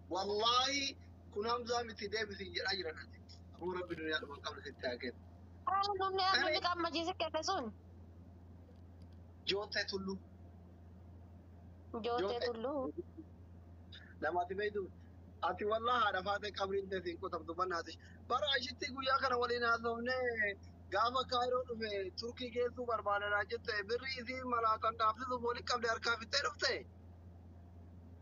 والله كنا مزامي تدي بسنجر أجرنا أبو ربي الدنيا ما قبل ستة Namni أنا amma qaama jiise keessa sun جوتة تلو jootee جوتة tulluu. لما تبيدو أتي والله هذا فاتك قبرين تسين كتب دبنا هذا برا عشتي قويا كنا ولينا زمنة قاما كايرو في تركي كيسو بربانا راجت بريزي ملاكان دافلو بولي قبل أركاب تيرفته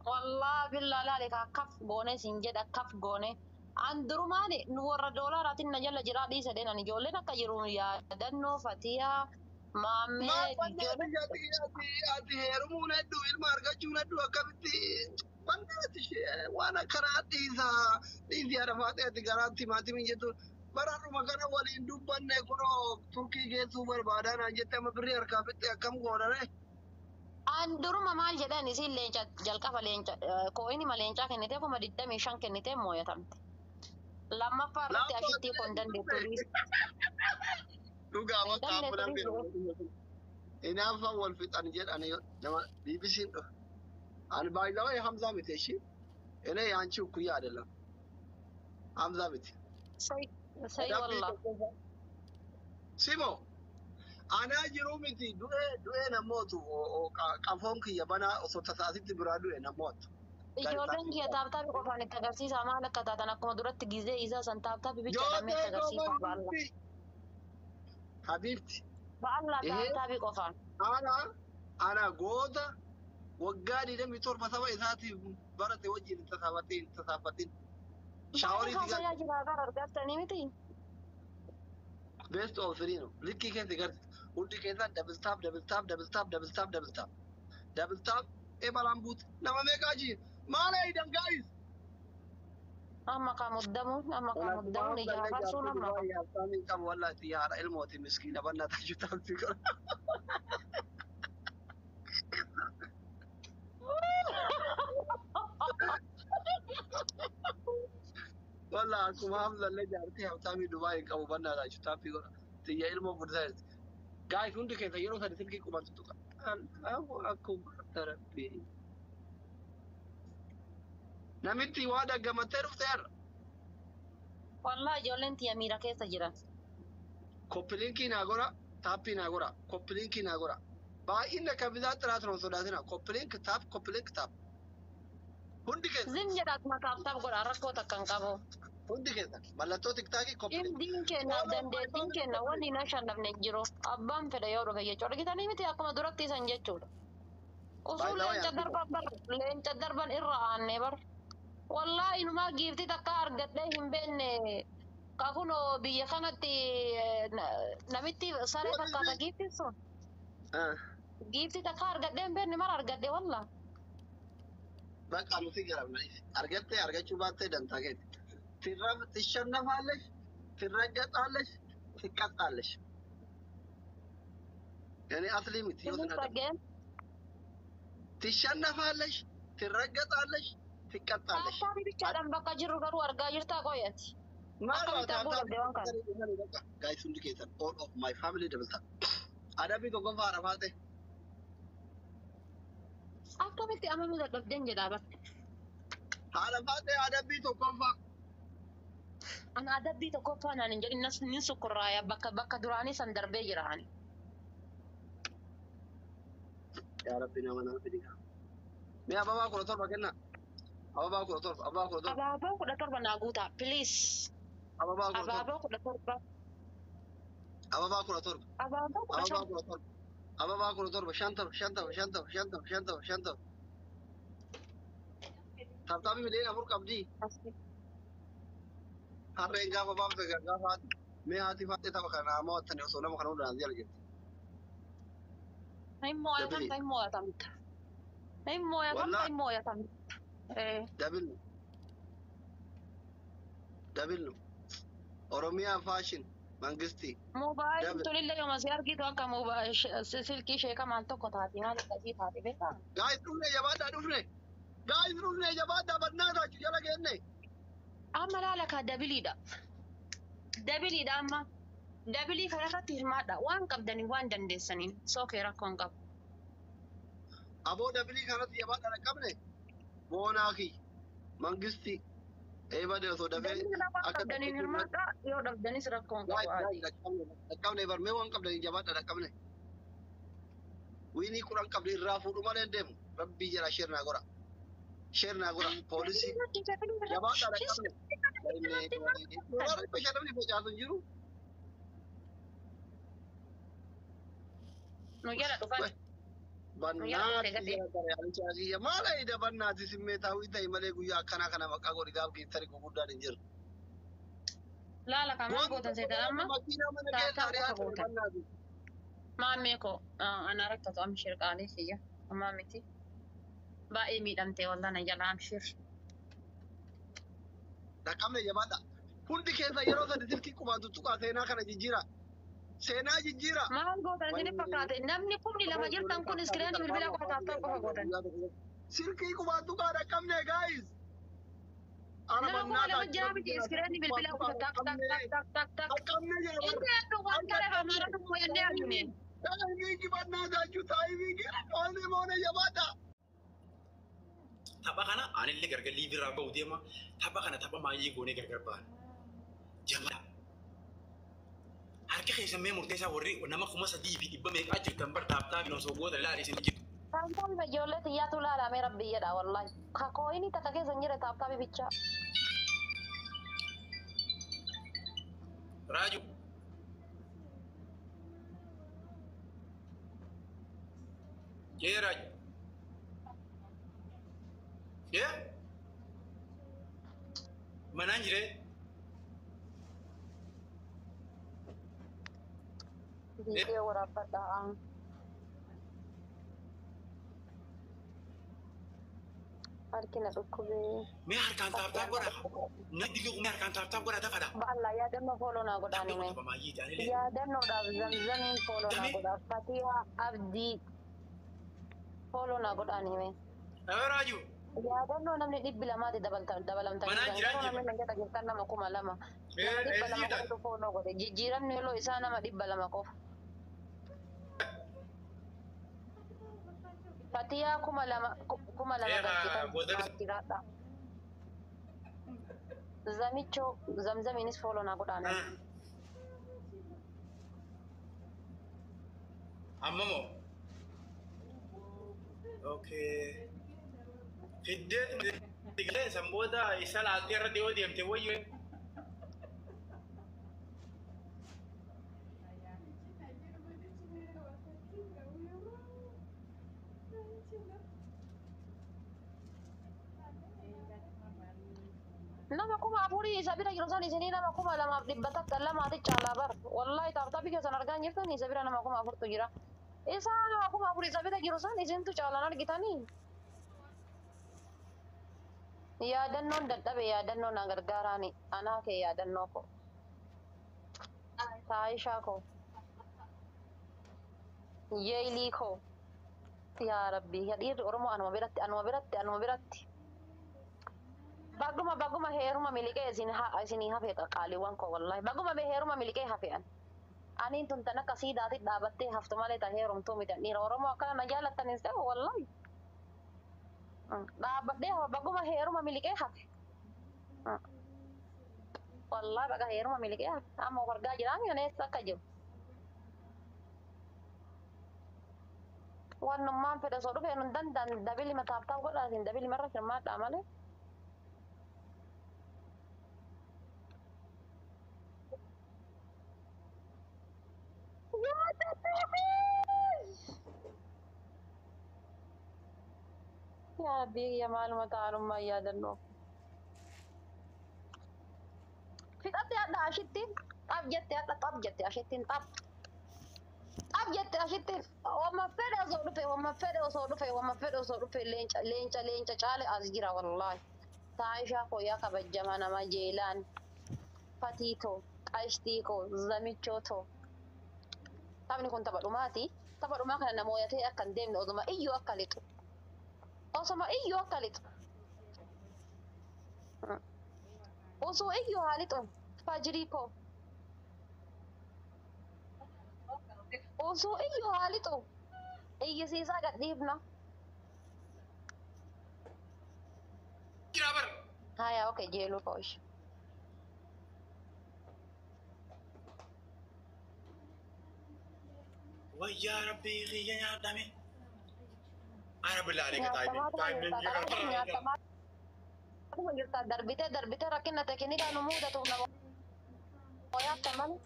Wallahi billahi laale ka akkaf goone siin jedha akkaf goone. An durumaani nu warra doolaaraatiin na jala jiraa dhiisa dheeran ijoolleen akka jiru yaadannoo Fatiyaa ما Maammee بنات ijoolleen جاتي أتي هرمون هدو الماركة جون هدو أكبتي بنات شيء وأنا كرات إذا عرفت أتي كرات ما تمين جتو برا مكان ولين دوبان نكونو تركي كيسو بربادان أجت ما بري أركاب أكم غورة an duruma maal jedhan isin leenca jalqaba leenca kooyini ma leencaa kennitee kuma 25 kennitee moo'atamte. Lammaffaa لا irratti ashittii kun dandeettu dhiis. dhugaa Hin bakka dandeettu afuran dhiis. inaafa wal fixan jedhani nama ቢቢሲን አን ባይላው ሀምዛ ምት እሺ እኔ ያንቺ እኩያ አይደለም ሀምዛ ምት Sai wallah. ሲሞ አና ጅሩ ምት ዱኤ ነሞቱ ቀፎን ክየ በና ኦሶ ተሳሲት ብራ ዱኤ ነሞቱ Ijoolleen kiyya taaptaabii qofaan itti agarsiisa maal akka taatan akkuma duratti gizee isaa san taaptaabii bichaadhamee itti agarsiisa baalla. Habibti Baalla taaptaabii qofaan. ana goota waggaa 27 saba isaatiif barate wajjin tasaafatin shaaworii Haasayaa jira agar argattanii miti. best of three no likki keessa garti hundi keessa double tap ebalaan buute nama meeqaa jiru maala hidan gaayis Amma kan muddamuun ija hafarsuu nama. Yaabsaan qabu wallahi xiyyaara ilmooti miskiina bannataa jirtaatti godha. Wallah akkuma hamzallee jaartii habtaamii Dubaay qabu bannataa jirtaatti godha. Xiyya ilmoo furdaa gaayis hundi keessa yeroo sadi silkii qubatu tuqa. Akkuma tarabbii. Namitti waa daggamattee dhufte har'a. Wallahi ijoolleen tiyya miira keessa jiran. Koppiliinkii naa godha, taappii naa godha, koppiliinkii naa godha. Baay'inni akka bitaa xiraatu nama sodaatina. Koppiliink taap. Hundi keessa. Zim jedhaatuma taaptaaf godha rakkoo takka hin qabu. Hundi keessa. Mallattoo tiktaakii koppiliink. Dhimdiin kenna dandeettiin kenna wanni hin ashannafne hin jiru. Abbaan fedha yoo dhufe jechuudha. Argitanii miti akkuma duratti isan jechuudha. Osoo leenca darban irra aanne bar. Wallahi inumaa giiftii takka argadhee hin beekne kakunoo biyya kanatti namitti saree fakkaata giiftiin sun. Giiftii takka argadhee hin beekne mara argadhe wallah. Bakka nuti garamna. Argattee argachuu baattee dantaa keeti. Tishannafaallesh, tirraggaxaallesh, tiqqaxaallesh. Yani aslii miti. Tishannafaallesh, tirraggaxaallesh. Tiqqaxaallesh. Taaptaabii bichaadhaan bakka jirru garuu argaa jirtaa qoyati. Guys, hundi keessan all of my family dabalata. Adabii tokkoffaa arafaate. Akkamitti amanuu dadhabdeen jedhaa bakka. Arafaate adabii tokkoffaa. Ana adabbii tokkoffaa naan hin jedhin ni sukkurraaya bakka duraanii san darbee jiraani. Yaa Rabbi nama nama fidika. Mee ababaa 17 kenna. Ababaa 17. Abaaboo 17 naa guutaa please. Ababaa 17. Abaaboo 17. Ababaa 17. Abaaboo 17. Ababaa 17. Shantama. Taaptaabii midhaan afur qabdi. Harreen gaafa baafte gaafa mee haati faaxee tapha kana amma wattanii osoo nama kana hundaan jala jirti. Hin moo'atamta. Dabilnu. Oromiyaa faashin mangistii. Moobaayilii tulillee yooma si argitu akka silkii ishee kamaan tokko taati maal akkasii taati beekaa? Gaayis dhufne jabaadhaa badnaa taachu jala geenne. Amma laala ka dabiliidha. Dabiliidha amma. Dabilii kanarratti hirmaadha. Waan qabdanii waan dandeessaniin sookee rakkoon qabu. Aboo dabilii kanatti jabaadhaa hin qabne. بوناكي مانجستي اي بدي صو دفي Danni lafa qabdaniin hirmaadha yoo dhabdanis rakkoon qabu ati. دكامني برمي وان قبل جبات دكامني ويني قران قبل الرافو دو مالين ديم ربي جرا شيرنا غورا بوليسي جبات دكامني دولار بشدمني بجاتو جيرو Nu jala dhufan. بنات يا مالا إذا بنات سميتها ويتا يملك ويا كنا مكا غوري غاب كي تاريخ غودا دنجر Laala kamaa gootan seetan amma taataa qofa gootan. Maammee koo ana rakkatu amshir qaalee kiyya ammaa miti. Baay'ee miidhamtee wallana jala amshir. دكامني جبات hundi keessa yeroo sadi silkii qumaan tuttuqaa seenaa kana jijjiira. Seenaa jijjiira. Maal gootan isin fakkaate namni kumni lafa jirtan kun iskiriinii bilbila qofa taasiftan qofa gootan. Silkii qumaan tuqaa dhaqqabne gaayis. Nama kuma lama jira miti iskiriinii bilbila qofa tak tak tak tak tak tak. Dhaqqabne jira. Inni addu waan kale hamaara tokko yennee argine. Taa'imii kibannaa taachuu taa'imii kira foonii moona jabaata. Tapha kana anillee gargar liivirraa bahu deema. Tapha kana tapha maayii goonee gargar ba'an. Jamaadha. Harka keessamee murteessaa warri nama kuma sadii fi dhibba meeqaa jirtan bar taaptaa fi osoo goota ilaalee isin jiru. Taaptaan ijoollee xiyyaatu laalamee rabbiyyadha wallahi. Kakooyini takka keessa hin jire taaptaa bibichaa. Raaju. Jee Raaju. Jee. Manaan jiree. Video waraabadha. Harkina dhukkubee. Mee harkaan taaptaa godha. Nadi yoo mee harkaan taaptaa godha tafadha. Ba'alla yaadannoo fooloo naa godhaani mee. Yaadannoodhaaf zamzamiin fooloo naa godhaaf. Fatihaa Abdii fooloo naa godhaani mee. Raaju. Yaadannoo namni dhibbi lamaatti dabalamtanii yeroo namni nagata jirtan nama kuma lama. Nama dhibba lama qofatu fooloo godhe. Jijjiiramni yeroo isaa nama dhibba lama qofa. Fatiyaa kuma lama galchitaadha. Zamichoo zamzamiinis fooloo naa godhaani. Amma moo? Okay. Fiddeen digalee sanboota isa laattee irra dhiyoo deemte wayyee. Nama kuma afurii isa bira jiru san isinii nama kuma lamaaf dhibba takka lamaati caalaa bar. Wallahi taaptaabii keessan argaa jirtan isa bira nama kuma afurtu jira. Isa nama kuma afurii isa bira jiru san isintu caalaan argitanii. Yaadannoon dadhabe yaadannoo na gargaaraani. Anaa kee yaadannoo koo. Taayishaa koo. Yeelii koo. Yaa Rabbi dhiirri Oromoo anuma biratti. Baguma heeruma miliqee isinii hafe qaaliiwwan koo wallahi. Baguma heeruma miliqee hafe'an. Aniin tun tan akka siidaatti dhaabattee haftu malee ta heerumtuu miti. Dhiira Oromoo akkana na jaallattanis ta'u wallahi. Dhaabbadhee baguma heeruma miliqee hafe. Wallahi baga heeruma miliqee hafe. Amma of argaa jiraami yoneessa akka jiru. Wannummaan fedha osoo dhufee nun danda'an dabili mataaftaa godhaatiin dabili marra firmaadhaa malee. يا ربي يا معلومة تعلم يا دنو في قد يا عشتين طب جت عشتين طب جت عشتين وما فرق صورفي لينشا شالي أزجرا والله تعيشا خويا كبجمانا ما جيلان فتيتو قشتيكو زميتشوتو طبعا كنت تبرماتي ما كان نمويتي أكن ديم نوضما إيو أكلتو أصلا إيو أكلتو وصو إيو هالتو فاجريكو وصو إيو هالتو إيو سيسا قد ديبنا هاي اوكي جيلو فوش ويا ربي غي يا دمي انا بالله عليك نياتا طيب ما طيب من تمام نياتا ما تمام دربته ركنا تكني كانوا مودا تو نمو يا تمام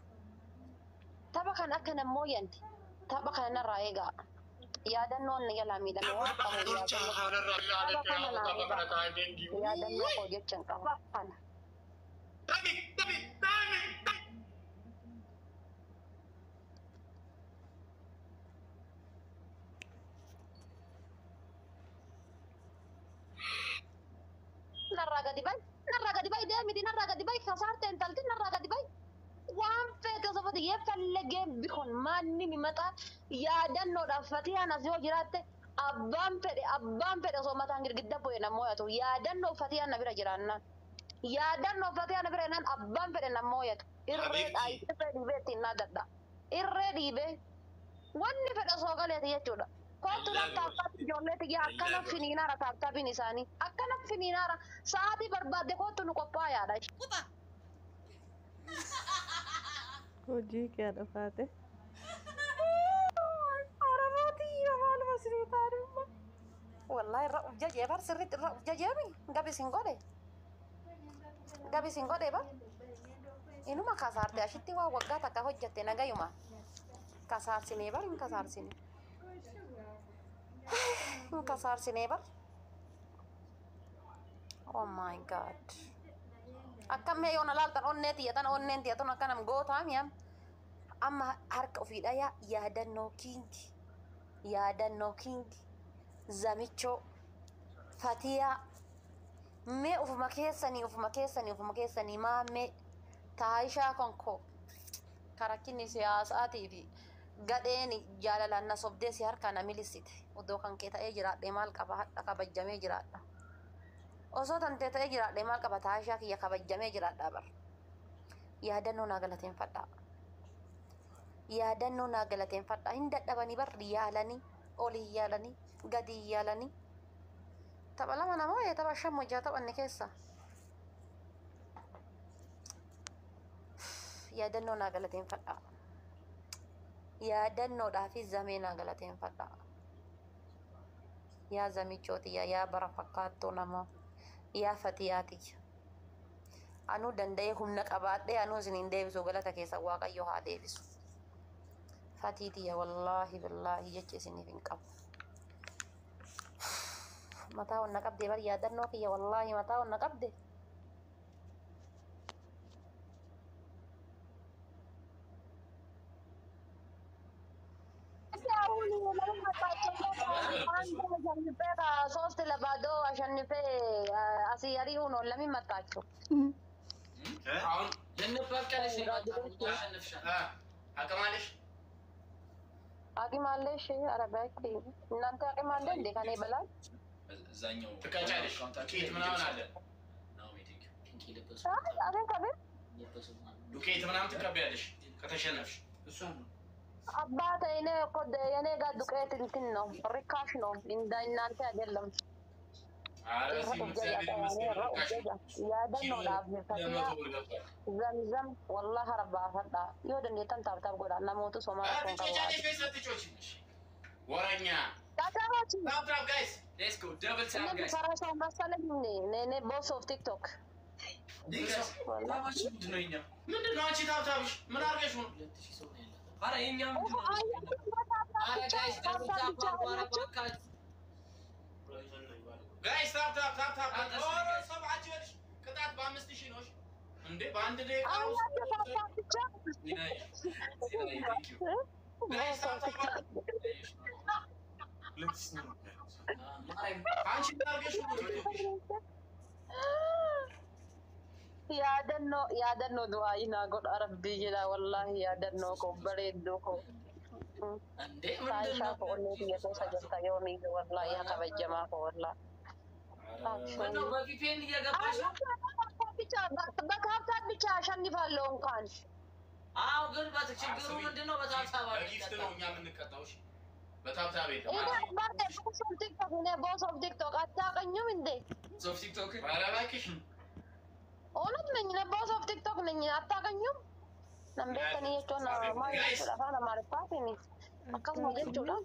تبا كان أكن موينت تبا كان رايقا يا دنون يلا ميدا اقول نوا بقى دور جاهل الرجال عليك يا ابو بكر تايدنجي يا دنو كوجت شنكا أنا دمي دمي دمي نرى قد باي دامي دي نرى قد باي خسارة انتلتي نرى قد باي وان فيك صفت يفلق بكون ماني ممتا يا دنو دفتي أنا زيو جرات أبان فدي صوما تانجر قد بوي نمويتو يا دنو فتي أنا بيرا جرانا يا دنو فتي أنا بيرا نان أبان فدي نمويتو إرد أي تفدي بيتي ناددا إرد يبي واني فدي صوغالي يجودا kootu taataaf ijoollee yaa akkana finiinaara taataafiin isaanii akkana finiinaara sa'aatii barbaadde kootu nu qophaayaadha. Hojii kee dhufaate. Oromootii maal masrii taa'udha. Wallahi irra ujjajee bar sirriitti irra ujjajeemi gabi sin godhe ba inuma kasaarte ashitti waa waggaa takka hojjatte nagayuma kasaarsinee bar hin kasaarsine. Kasaarsine bar. Oh my god. Akkam mee yoona laaltan onnee tiyyatan onneen tiyyatan akkanam gootaa miyam. Amma harka ofiidha yaadannoo kiingi zamichoo fatiyaa mee ufuma keessanii maammee taayishaa konkoo karakkinni siyaasaatii fi gadheen jaalalaan na sobdee si harkaa na milisite iddoo kan kee ta'ee jiraadhee maal qaba hadha kabajjamee jiraadha osoo tantee ta'ee jiraadhee maal qaba taayishaa kiyya kabajjamee jiraadhaa bar yaadannoo naa galateeffadhaa hin dadhabanii bar yaalanii olii yaalanii gadii yaalanii tapha lama namoo tapha shan hojjaa taphanne keessa yaadannoo naa galateeffadhaa. Yaadannoodhaafi zamee naa galateeffadhaa. Yaa zamichootiyya yaa bara fakkaattuu namoo yaa fatiyyaatiyya. Anuu danda'ee humna qabaadhee anuu isiniin deebisu galata keessa waaqayyo haa deebisu. Fatiitiyya wallaahi billaahi jecha isiniif hin qabu. Mataa onna qabdee bar yaadannoo kiyya wallaahi mataa onna qabde. Sosti labadoo ashannifee asii ari'uun oolanii maxxaachu. አሁን ልንበቀልሽ አቅማለሽ አቂማለሽ አረጋኪ እናንተ አቂማለ እንዴ ከኔ በላይ እዛኛው ትቀጫለሽ ዱቄት ምናምን አለ አቤት አቤት ዱቄት ምናምን ትቀበያለሽ ከተሸነፍሽ አባቴ እኔ እኮ የኔ ጋር ዱቄት እንትን ነው ርካሽ ነው እንደ እናንተ አይደለም። Yaadannoodhaaf zamzam wallahi rabbaa fadhaa yoo dandeettan taabtaaf godha namootu somaa rakkoon qabu. Sarasoo መሰለኝ እኔ ቦስ ኦፍ ቲክቶክ ምንድን ነው አንቺ ታብታብሽ ምን አድርገሽ ነው? ኧረ የእኛም ጋይስ ታፕ ኦሮ ሰብዓት ይወልሽ ቅጣት በ5000 ነው እንዴ በአንድ ደቂቃ yaadannoo du'aayi naa godha rabbii jedha wallahi yaadannoo ko bareedduu ko taayishaa ko onnee biyya keessa jirta yoomiyyuu wallahi yaa kabajamaa ko wallahi በካርታን ብቻ አሸንፋለሁ እንኳን አዎ ግን በችግሩ ምንድነው በታብታብ በጊፍት ነው እኛ የምንቀጣው እሺ በታብታብ ቦስ ኦፍ ቲክቶክ አታውቀኝም እንዴ ሶፍ ቲክቶክ ኧረ እባክሽ Onat nanya boss of TikTok nanya atta kanyum. Nambe tani yecho na mai yecho na mare pati ni. Akas mo yecho da.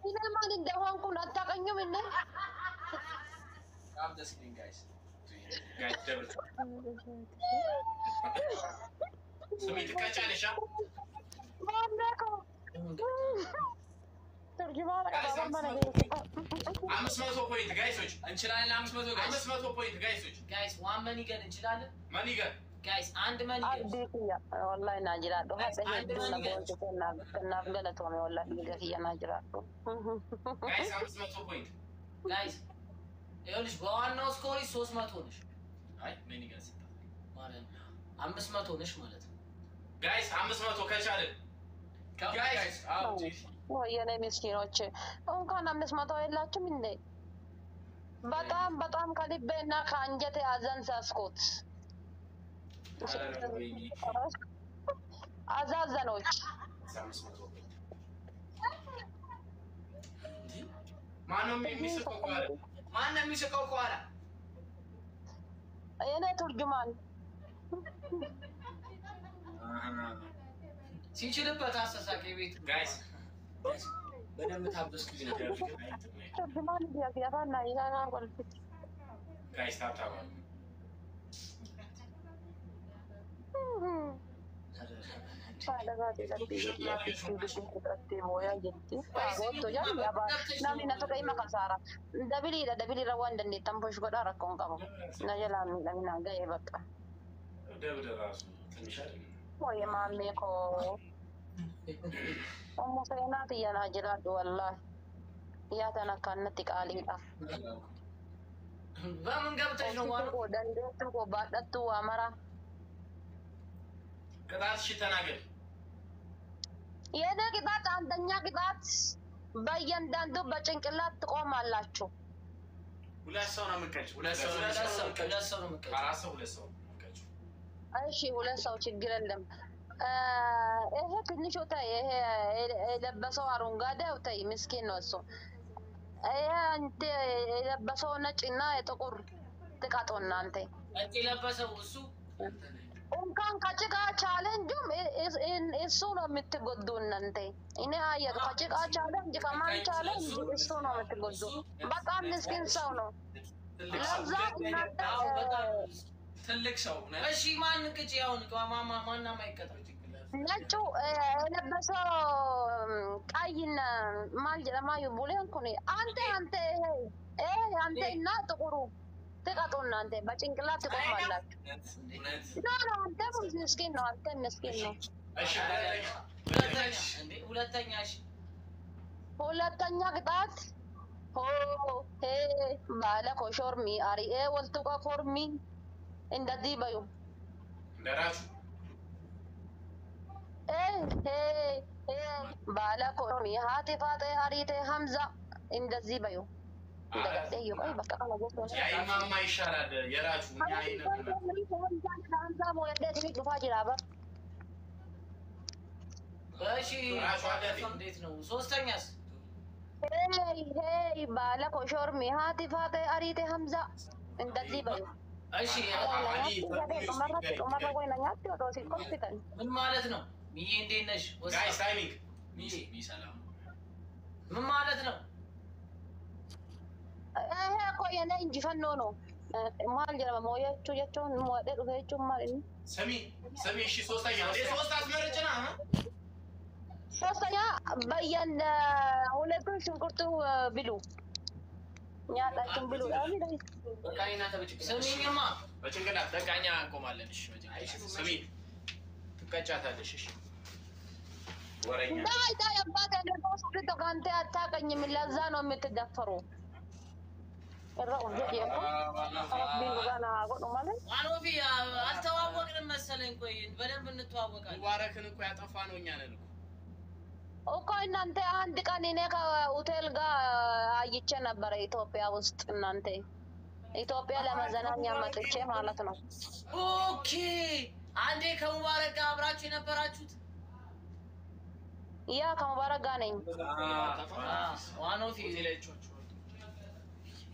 Ina malin dawang kun atta kanyum inne. I'm just kidding, guys. Guys, double. Sumi ትቀጫለሽ? Mandako. Terjemah apa mana gitu. 500 ፖይንት ጋይሶች እንችላለን 500 guys. 500 ፖይንት ጋይሶች Guys, one money gun እንችላለን? ማኒገር Guys, and money gun. Abdi ya. Wallahi najirado. Hada hedu na bonto kenna galato me wallahi gasi ya najirado. ጋይስ 500 ፖይንት Guys, ይኸውልሽ በዋናው ስኮሪ 300 ነሽ። አይ ማኒገር ሲታ ማለት 500 ነሽ ማለት ነው። ጋይስ 500 ከቻለን Guys, out. ወየኔ ምስኪኖች እንኳን 500 የላችሁም እንዴ? በጣም ከልቤና ከአንጀቴ አዘን ሳስኮት አዛዘኖች ማነው የሚስቀው ቋራ? ማነው የሚስቀው ቋራ? የኔ ቱርጅማን ሲችልበት አስተሳቂ ቤት ጋይስ በደንብ ታብስኩኝ ነው። ቱርጅማን ቢያፋና ይላና ወልፍት ጋይስ ታታባ dabili rawan dan ditampush ko dara kong kamo na jalan na gaya baka ደብደብ ራሱ ትንሽ አይደለም ወይ ማሜ ኮ ኦሞሰና ትያና ጅራዱ ወላሂ ያተነካነት ቃሊዳ በምን ገብተሽ ነው ዋሉ ደንደቱ ኮ ባደቱ አመራ ቅጣትሽ ተናገር የኔ ቅጣት አንደኛ ቅጣት በእያንዳንዱ በጭንቅላት ትቆማላችሁ። ሁለት ሰው ነው የምትቀጭው ሁለት ሰው ነው የምትቀጭው። አራት ሰው ሁለት ሰው ነው የምትቀጭው። እሺ ሁለት ሰው ችግር የለም። ይሄ ትንሹ ታይ ይሄ የለበሰው አረንጓዴ ታይ ምስኪን ነው እሱ። ይሄ አንተ የለበሰው ነጭና የጥቁር ትቃጦ እናንተ ነጭ የለበሰው እሱ እንኳን ከጭቃ ቻሌንጅም እሱ ነው የምትጎዱ እናንተ። እኔ አየሁ ከጭቃ ቻሌንጅ ከማን ቻሌንጅ እሱ ነው የምትጎዱ። በጣም ምስኪን ሰው ነው። ለዛ እናንተ ትልቅ ሰው ነው። እሺ ማን ቅጭ ያውን ማና ማይቀጣው ነጩ የለበሰው ቀይና ማል ጀማዩ ቡሌን ኩኒ አንተ እና ጥቁሩ ትቀጡ እናንተ በጭንቅላት ትቆማላችሁ። ኖ አንተ ምስኪን ነው። አንተ ምስኪን ነው። እሺ ሁለተኛ ቅጣት ባለ ኮሾርሚ አሪኤ ወልቱቃ ኮርሚ እንደዚህ በዩ እንደራሱ ባለ ኮርሚ ሀቲ ፋጤ አሪቴ ሀምዛ እንደዚህ በዩ እንደገደዩ ቆይ በቃ ያይማማ ይሻላል የራሱ ሀምዛ ሞለደ ዱፋ ጅራባ እሺ እንዴት ነው? ሶስተኛስ ባለ ኮሾርሚ ሀቲ ፋጤ አሪቴ ሀምዛ እንደዚህ በዩ እሺ ምን ማለት ነው? ሚዬ እንዴት ነሽ? ጋይስ ታይሚንግ ሚዬ ሰላም ምን ማለት ነው? ይሄ እኮ የኔ እንጂፈኖ ነው። ማል ጀራ ሞያቹ የቹን ሞደ ዱፈቹ ማለት ነው። ሰሚ እሺ ሶስተኛ ሶስት አስመረጭና ሶስተኛ በየን ሁለቱ ሽንኩርቱ ብሉ ኛጣችን ብሉ አሚ በቃኝና ተበጭ ሰሚኝማ በጭንቅላት በቃኛ እንቆማለን። እሺ ሰሚ ትቀጫታለሽ። እሺ ወረኛ ዳይ አባቴ ነው ሶስት ተጋንተ አታቀኝም። ለዛ ነው የምትደፈሩ እራውን ጀየኮ አብዲን ጋና አቆ ማለት አኖፊ አልተዋወቅንም መሰለኝ። ቆይ በደንብ እንተዋወቃለን። ሙባረክን እኮ ያጠፋ ነው እኛ ነን እኮ እናንተ አንድ ቀን እኔ ከሆቴል ጋር አይቼ ነበረ ኢትዮጵያ ውስጥ። እናንተ ኢትዮጵያ ለመዘናኛ መጥቼ ማለት ነው። ኦኬ አንዴ ከሙባረክ ጋር አብራችሁ የነበራችሁት? ያ ከሙባረክ ጋር ነኝ። ዋኖፊ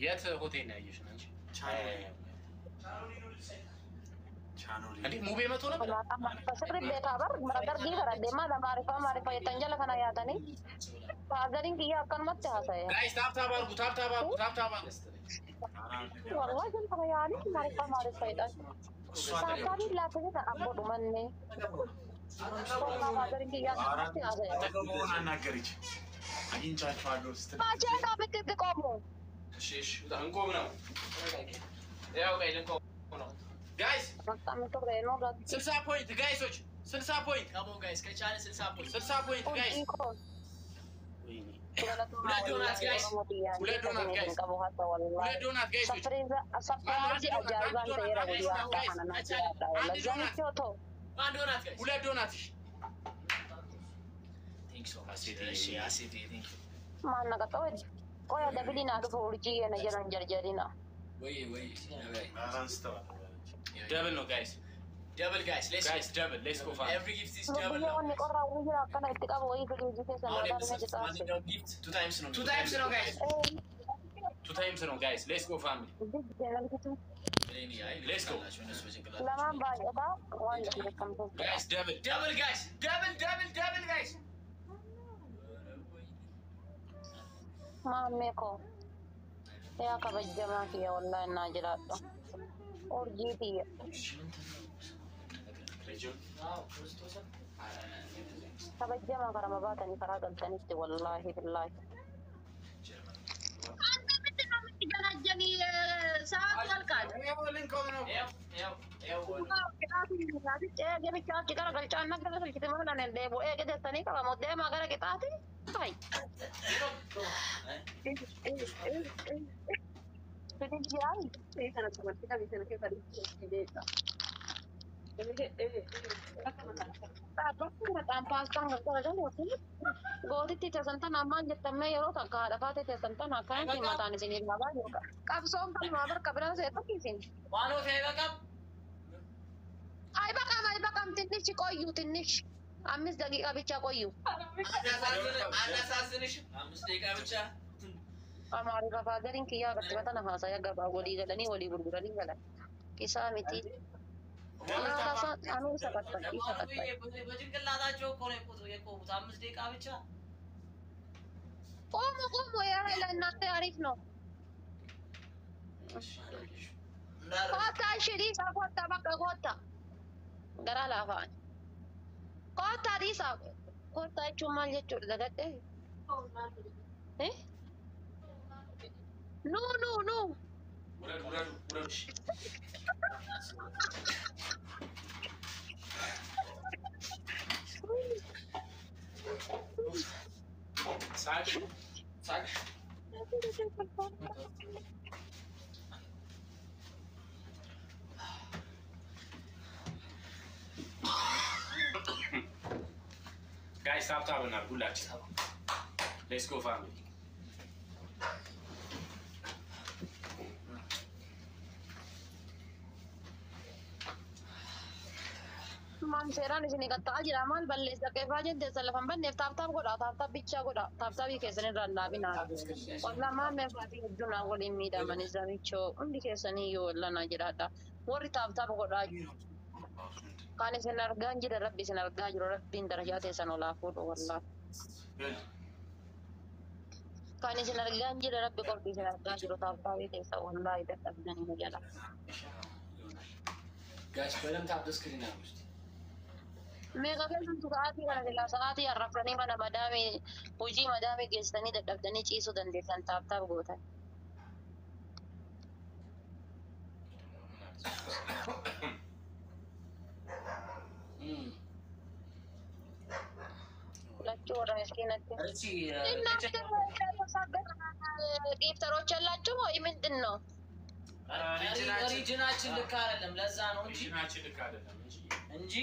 የት ሆቴል ነው ያየሽ ነው እንጂ እንዴ ሙቤ መቶ ነበር Pasirri beekabar maragargii bara deemaa maarifa የተንጀለ ከና ያተኒ ፋዘሪን ኪያ አቀንመት ያሳየ ጋይስ ታብታብ አድርጉ ታብታብ አድርጉ ታብታብ አድርጉ والله جل خيالي ማሪፋ ይጣል ሳታሪ ላተኒ አቦዱ ማንኔ ፋዘሪን ኪያ አቀንመት ያሳየ ተገሞን አናገርች አግኝቻችኋለሁ ስትል ማቼ ነው ብትቆሙ እሺ እሺ እንቆም ነው ያው ጋር እንቆም ነው ጋይስ በጣም ተብለ ነው ጋር 60 ፖይንት ጋይሶች 60 ፖይንት ካሞ ጋይስ ከቻለ 60 ፖይንት 60 ፖይንት ጋይስ ሁለት ዶናት ጋይስ ሁለት ዶናት ጋይሶች አንድ ዶናት ጋይስ ሁለት ዶናት ቲንክ ሶ አሲቲ ቲንክ ማን ነቀጠው ቆያ ደብሊና ዱፎ ኡርጂ የነጀረን ጀርጀሪና ወይ ደብል ነው ጋይስ double guys let's double let's go fast every gift is double now ነው ቆራ ወይራ አከና እጥቃው ወይ ፍሪጅ ከሰማዳ ነው gift two times no guys two times no guys let's go family let's go ለማን ባይዳ ዋን ለከምቶ guys double guys double guys ማሜኮ ያ ከበጀማ ኪያ ወላሂ እና ጅራጣ ኦርጂቲ ከበጀማ ከረመባተኒ ከራቀልተኒት ወላሂ ቢላሂ ጀናጀኒ ሰዓት ያልቃል Gootittii teessantan ammaan jettamee yeroo takka haadha baatee teessantan akkanatti mataan isin ilaalaa jiru. Qabsoon falmaa barka biraan seetu isin. waan of eebaqam Ayibaqam tinnichi qoyyu tinnichi. Ammis daqiiqa bicha qoyyu. አናሳዝንሽ 5 ደቂቃ ብቻ Amaari fafaadariin kiyyaa gattibatan haasaya gabaa walii galanii walii gurguranii galan. Kisaa miti. Anuu isa qaxxaqii isa qaxxaqii. በጭንቅላታቸው እኮ ነው የቆሙት 5 ደቂቃ ብቻ ቆሙ ያ ለእናንተ አሪፍ ነው። ኮታ ሽሪሳ ኮታ በቃ ኮታ ገራ ላፋን ኮታ ዲሳ ኮታ ቹማል ጀቹ ደገደ ኑ ውረዱ ሳቅ ጋይስ ታብታብ እናድርግ ሁላችን ሌትስ ጎ ፋሚሊ Man seeraan isin eeggattaa jira maal balleessa qeefaa jette salafan banneef taaptaap godha taaptaap bichaa godha taaptaabii keessan irraan dhaabinaa wallamaa meefaatii hedduunaa waliin miidhaman isaanichoo hundi keessanii yoo wallanaa jiraadha warri taaptaap godhaa jiru kan isin argaan jira rabbi isin argaa jiru rabbiin darajaa teessan olaa fuudhu wallaa kan isin argaan jira rabbi qorbii isin argaa jiru taaptaabii teessan wallaa dadhabdanii jala ጋይስ በደምብ ታፕ ስክሪን አውስጥ Mega keessan sa'aatii kana silaa sa'aatii harrafanii mana madaamii hojii madaamii geessanii dadhabdanii ciisuu dandeessan taaptaap gootan. Lachuu warra miskiinatti. Dhiiftaroች ያላችሁ ወይ ምንድን ነው? ሪጅናችን ልክ አይደለም ለዛ ነው ሪጅናችን ልክ አይደለም እንጂ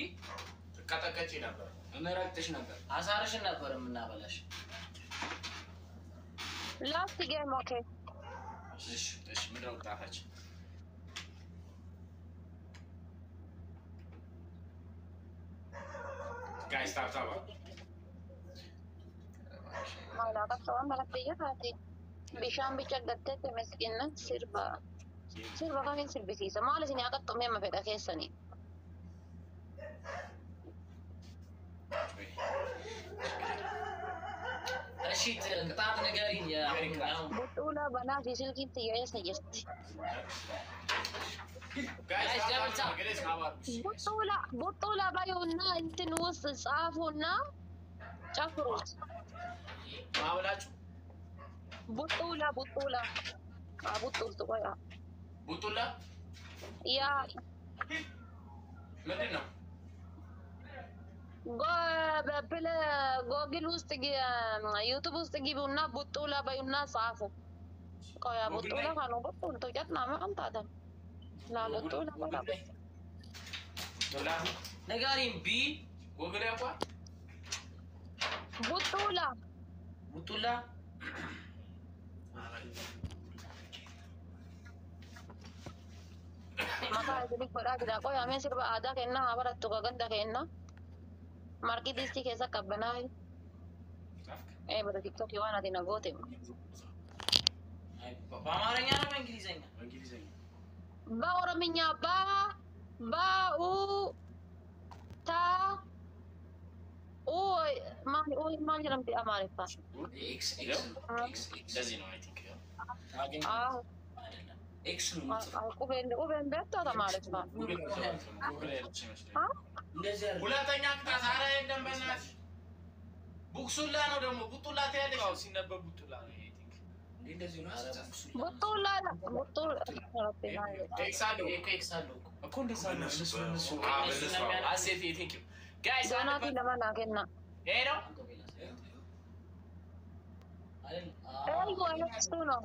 ቀጠቀጭ ነበር እንረግጥሽ ነበር አሳርሽን ነበር የምናበላሽ ላስት ጌም ኦኬ እሺ ምንድን ነው ጣፋች ጋይስ ታብታባ ማላ ቀጥታውን መለክተኛ ታቲ Bishaan bicha gattete miskiina sirba kamiin sirbisiisa maal isin haqaxxumee ma fedha keessanii እሺ ቅጣት ንገሪኝ አሁን ቡጡላ በናት የስልኪን ጥያቄ ሰጀስት ቡጡላ ባዩና እንትን ውስጥ ጻፉና ጨፍሩት ማብላችሁ ቡጡላ ቡጡላ ያ ምንድን ነው በፕለ ጎግል ውስጥ ዩቲዩብ ውስጥ ግቡና ቡጡላ ባዩና ጻፉ ቆያ ቡጡላ ካኑ ቡጡል ተጀጥና ማንታደ ላ ቡጡላ ንገሪኝ ቢ ጎግል ያውቋል ቡጡላ maka jadi pada tidak kau yang mesir ada kena apa ratu kagan dah kena market disti kesa kabenai berarti TikTok yang nanti nagote በአማርኛ ነው በእንግሊዘኛ በኦሮምኛ ባኡ ታ ማን ጀምቲ አማሪፋ ኤክስ ለዚህ ነው አይ ቲንክ ኤክስ ነው ቁቤን በታ ማለት ነው ሁለተኛ ቅጣት ኧረ የለም በእናትሽ ቡክሱላ ነው ደግሞ ቡጡላ ትያለሽ ሲነበብ ቡጡላ ነው አይ ቲንክ እንደዚህ ነው ቡጡላ ኤክስ አለው እኮ እንደዛ ነው እነሱ አሴት ቴንክ ዩ ጋይስ ዶናቲ ለማናገና ይሄ ነው እሱ ነው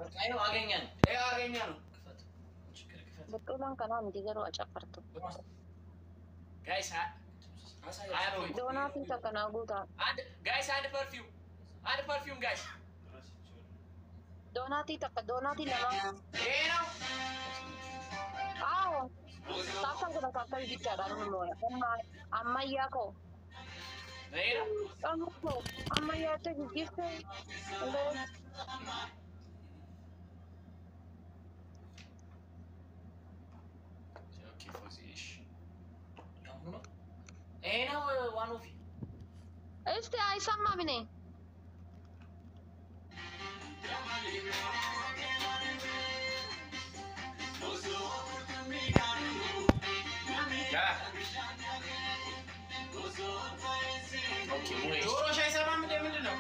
አገኘ ነው ቡጡላን ከና እንዲገሩ አጨፈርቱ ጋይስ ዶናቲ ተከናጉታ ጋይስ አንድ ፐርፊውም ጋይስ ዶናቲ ለማ ይሄ ነው አዎ ታሳን ከና ታሳን ይቻላል ነው አማያኮ ይሄ ነው አማያተ ጊፍት እንደ ይሄ ነው ዋን ኦፍ እስቲ አይሰማም እኔ ጆሮሽ አይሰማም እንደ ምንድን ነው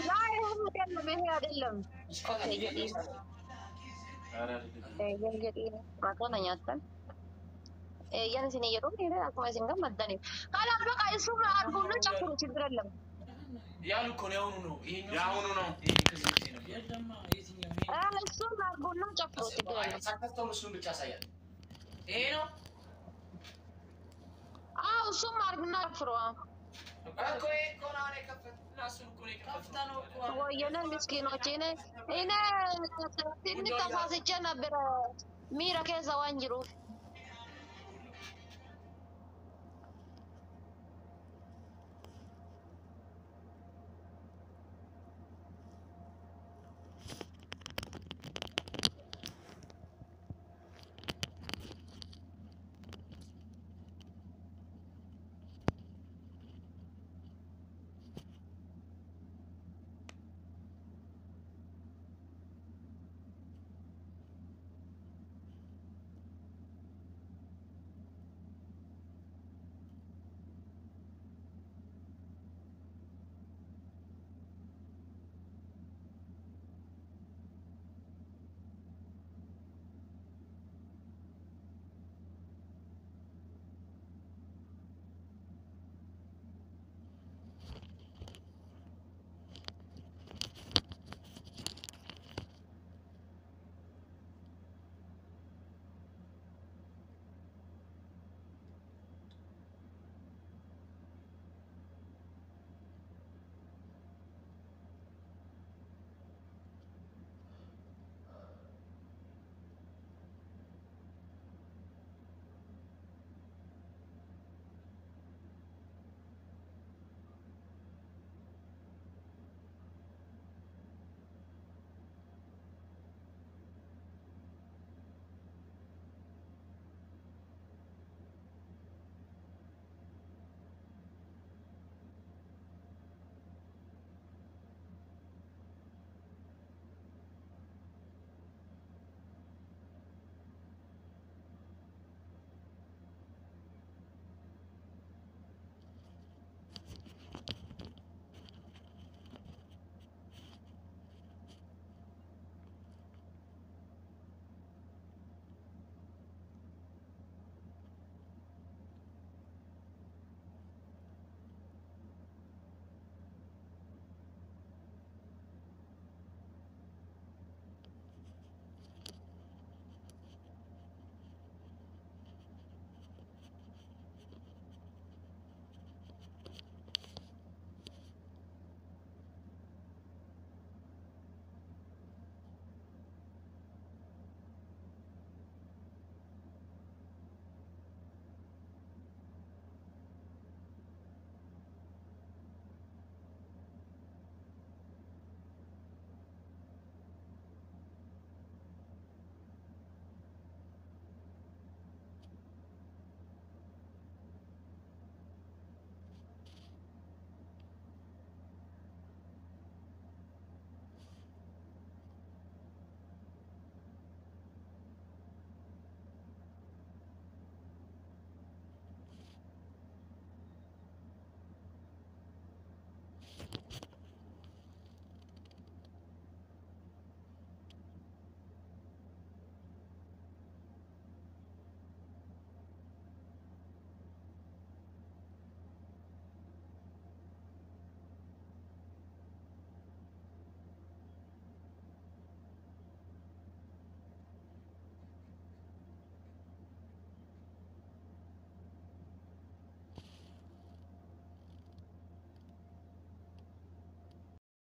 ላይ ይሄ አይደለም ማቆናኛተን ያን ሲኔ የሮ ነው አቆማ ሲንጋ መዳኔ ካላ በቃ እሱ አድርጎና ጨፍሩ ችግር የለም ያሉ እኮ ነው ያሁኑ ነው እሱ አድርጎና ጨፍሩ ችግር የለም ሳከተው እሱን ብቻ ያሳያል ይሄ ነው አው እሱ አድርጎና ጨፍሩ እኮ ኮራኔ ከፈትና እሱን እኮ ነው ከፈታ ነው እኮ ወየነ ምስኪኖች እኔ ትንሽ ተሳስቼ ነበር ሚራ ከዛ ዋንጅሩ